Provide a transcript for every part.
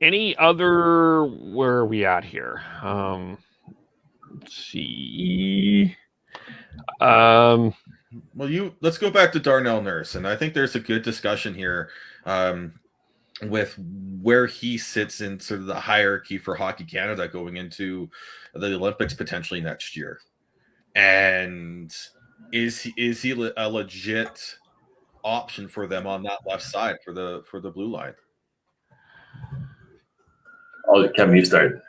Any other? Where are we at here? Let's see. Well, let's go back to Darnell Nurse, and I think there's a good discussion here with where he sits in sort of the hierarchy for Hockey Canada going into the Olympics potentially next year. And is he a legit option for them on that left side for the blue line? Kevin, you start.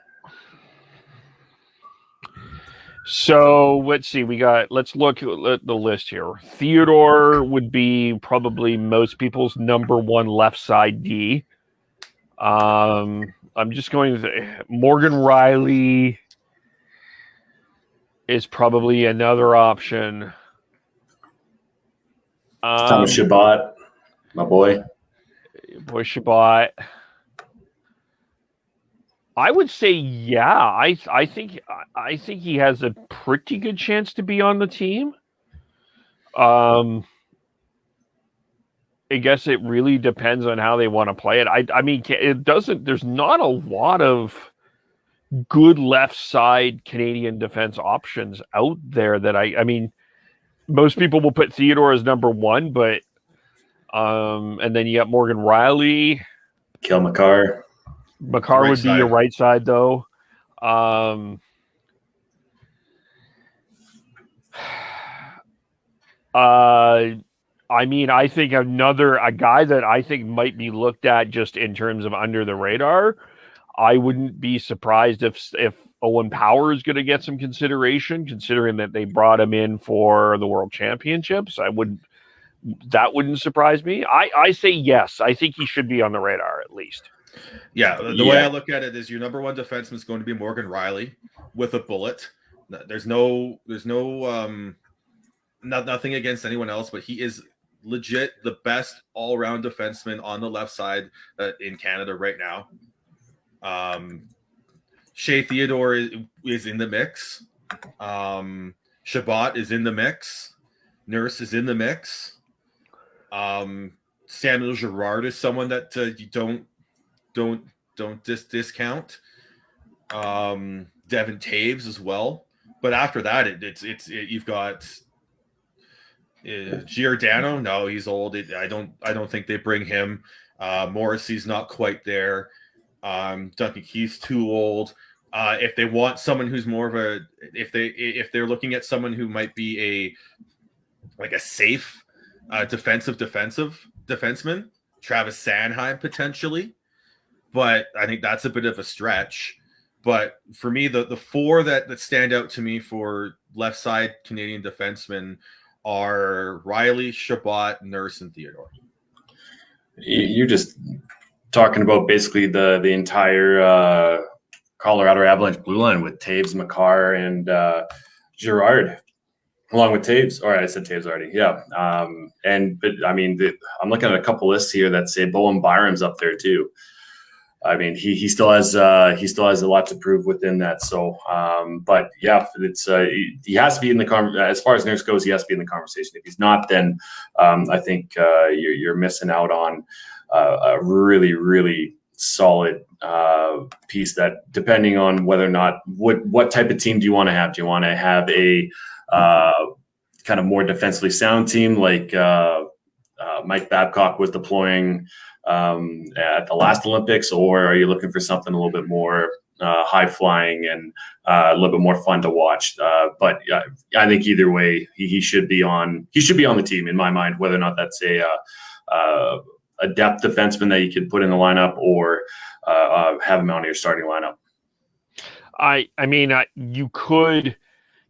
So let's see. Let's look at the list here. Theodore would be probably most people's number one left side D. I'm just going to Morgan Riley is probably another option. Thomas Chabot, my boy. Boy Chabot. I would say, yeah. I think he has a pretty good chance to be on the team. I guess it really depends on how they want to play it. I mean, it doesn't. There's not a lot of good left side Canadian defense options out there that I mean, most people will put Theodore as number one, but and then you got Morgan Riley, Kel McCarr. McCarr would be your right side, though. I mean, I think a guy that I think might be looked at just in terms of under the radar. I wouldn't be surprised if Owen Power is going to get some consideration, considering that they brought him in for the World Championships. That wouldn't surprise me. I say yes. I think he should be on the radar at least. Yeah, the way I look at it is your number one defenseman is going to be Morgan Riley with a bullet. There's nothing against anyone else, but he is legit the best all-around defenseman on the left side in Canada right now. Shea Theodore is in the mix. Chabot is in the mix. Nurse is in the mix. Samuel Girard is someone that you don't discount. Devin Taves as well. But after that, you've got Giordano. No, he's old. I don't think they bring him. Morrissey's not quite there. Duncan Keith's too old. If they want someone who's more of if they're looking at someone who might be a safe defensive defenseman, Travis Sanheim potentially, but I think that's a bit of a stretch. But for me, the four that stand out to me for left side Canadian defensemen are Riley, Chabot, Nurse, and Theodore. You're just talking about basically the entire Colorado Avalanche blue line with Taves, McCarr, and Girard, along with Taves. Or I said Taves already. Yeah. But I mean, I'm looking at a couple lists here that say Bowen Byram's up there too. I mean, he still has a lot to prove within that. So, but yeah, it's he has to be in the as far as Nurse goes. He has to be in the conversation. If he's not, then I think you're missing out on a really, really solid piece. That depending on whether or not what type of team do you want to have? Do you want to have a kind of more defensively sound team like Mike Babcock was deploying at the last Olympics, or are you looking for something a little bit more high flying and a little bit more fun to watch? But I think either way, he should be on the team in my mind, whether or not that's a depth defenseman that you could put in the lineup or have him on your starting lineup. I mean, you could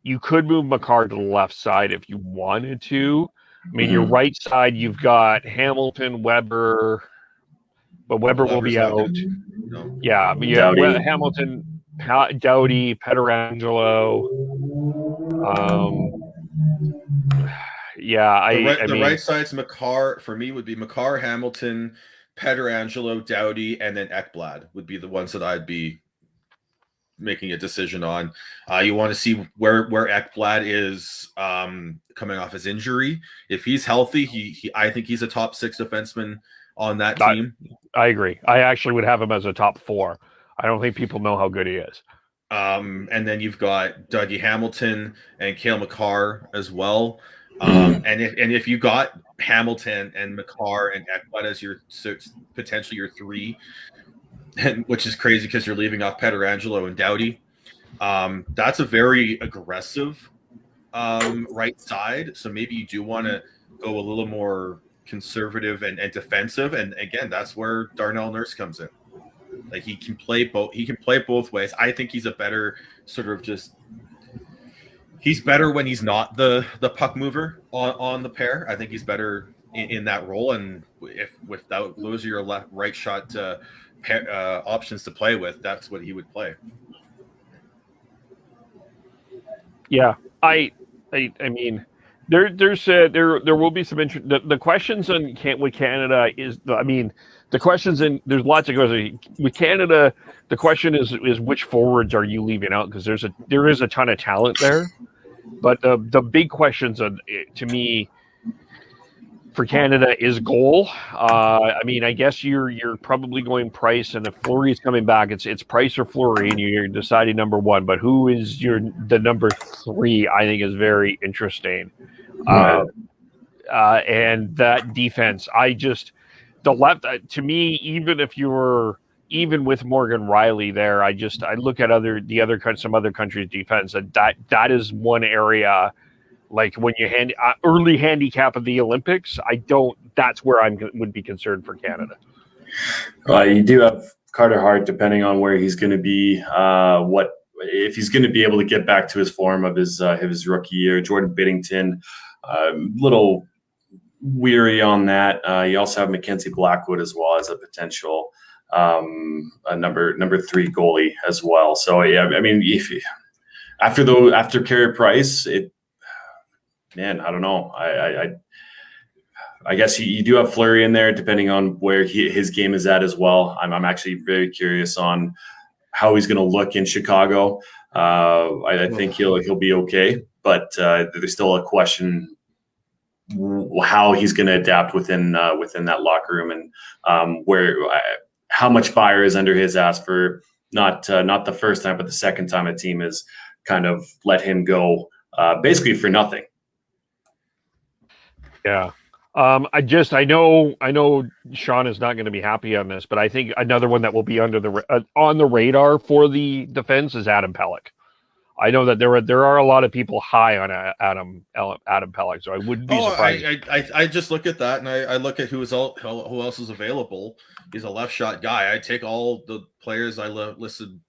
move McCarr to the left side if you wanted to. I mean, your right side, you've got Hamilton, Weber, but Weber will be out. No. Yeah, I mean, you have Hamilton, Doughty, Pietrangelo. Yeah, the right side's McCarr. For me, would be McCarr, Hamilton, Pietrangelo, Doughty, and then Ekblad would be the ones that I'd be making a decision on. You want to see where Ekblad is coming off his injury. If he's healthy, I think he's a top 6 defenseman on that team. I agree. I actually would have him as a top 4. I don't think people know how good he is. And then you've got Dougie Hamilton and Cale Makar as well. And if you got Hamilton and Makar and Ekblad as your potentially your 3, and which is crazy because you're leaving off Pietrangelo and Doughty, that's a very aggressive right side. So maybe you do want to go a little more conservative and defensive. And again, that's where Darnell Nurse comes in. Like he can play both. He can play both ways. I think he's a better sort of just. He's better when he's not the puck mover on the pair. I think he's better in that role. And if without those are your right shot options to play with, that's what he would play. Yeah, I mean, there will be some interest. The questions with Canada is, I mean, the questions there's lots of questions with Canada. The question is which forwards are you leaving out, because there is a ton of talent there, but the big questions to me for Canada is goal. I mean, I guess you're probably going Price, and if Fleury is coming back, it's Price or Fleury, and you're deciding number 1. But who is the number 3? I think is very interesting. And that defense, the left to me, even with Morgan Riley there, I look at some other countries' defense, and that is one area. Like when you early handicap of the Olympics, that's where I would be concerned for Canada. You do have Carter Hart, depending on where he's going to be, if he's going to be able to get back to his form of his rookie year. Jordan Biddington, little weary on that. You also have Mackenzie Blackwood as well as a potential a number 3 goalie as well. So yeah, I mean, after Carey Price, man, I don't know. I guess you do have Fleury in there, depending on where his game is at as well. I'm actually very curious on how he's going to look in Chicago. I think he'll be okay, but there's still a question how he's going to adapt within that locker room, and how much fire is under his ass for not the first time, but the second time a team has kind of let him go basically for nothing. Yeah. I know Sean is not going to be happy on this, but I think another one that will be on the radar for the defense is Adam Pelech. I know that there are a lot of people high on Adam Pelech, so I wouldn't be surprised. I just look at that, and I look at who else is available. He's a left shot guy. I take all the players I listed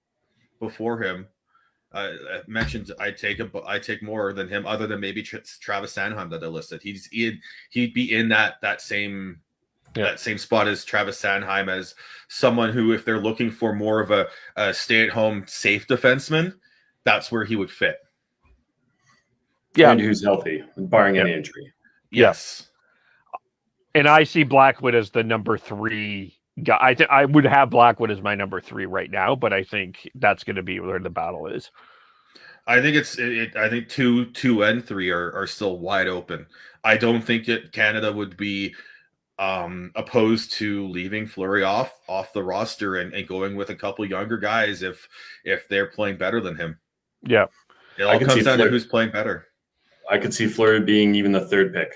before him. I mentioned I take more than him, other than maybe Travis Sanheim that I listed. He'd be in that same spot as Travis Sanheim, as someone who, if they're looking for more of a stay-at-home safe defenseman, that's where he would fit. Yeah, and who's healthy, barring any injury. Yes, and I see Blackwood as the number 3 guy. I would have Blackwood as my number 3 right now, but I think that's going to be where the battle is. I think I think 2 and 3 are still wide open. I don't think Canada would be opposed to leaving Fleury off the roster and going with a couple younger guys if they're playing better than him. Yeah, it all comes down to who's playing better. I could see Fleury being even the 3rd pick.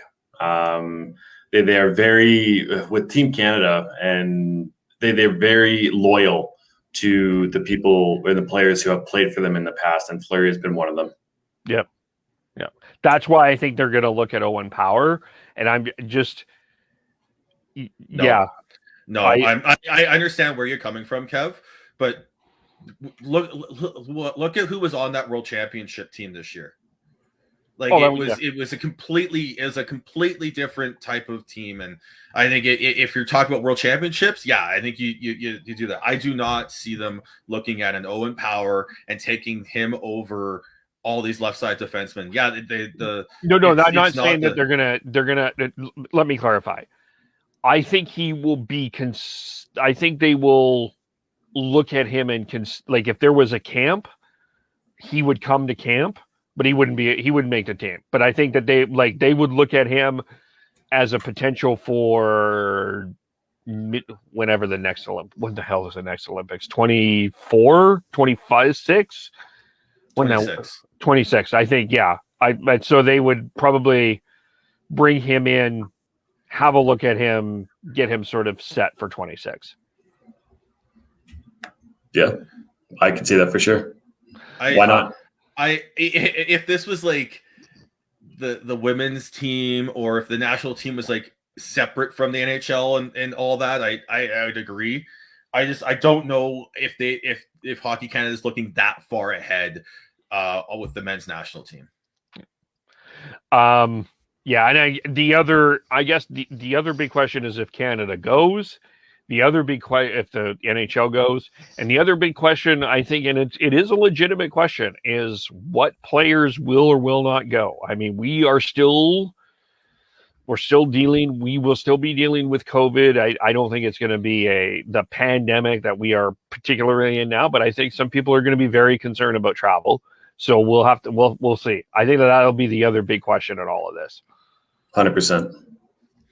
They are very with Team Canada, and they're very loyal to the people and the players who have played for them in the past, and Fleury has been one of them. Yep. Yeah. That's why I think they're going to look at Owen Power, and I'm just I understand where you're coming from, Kev, but look at who was on that World Championship team this year. Like it was a completely different type of team, and I think if you're talking about World Championships, yeah, I think you do that. I do not see them looking at an Owen Power and taking him over all these left side defensemen. Yeah, I'm not saying that they're gonna. Let me clarify. I think he will be. I think they will look at him and like if there was a camp, he would come to camp. But he wouldn't make the team. But I think that they would look at him as a potential for whenever the next what the hell is the next Olympics? 24, 25, 6? 26. 26. I think, yeah. So they would probably bring him in, have a look at him, get him sort of set for 26. Yeah, I can see that for sure. Why not? If this was like the women's team, or if the national team was like separate from the NHL and all that, I would agree. I don't know if Hockey Canada is looking that far ahead with the men's national team. Yeah, and the other big question is if Canada goes. The other big question, if the NHL goes, and the other big question, I think, and it is a legitimate question, is what players will or will not go. I mean, we will still be dealing with COVID. I don't think it's going to be the pandemic that we are particularly in now, but I think some people are going to be very concerned about travel. So we'll see. I think that'll be the other big question in all of this. 100%.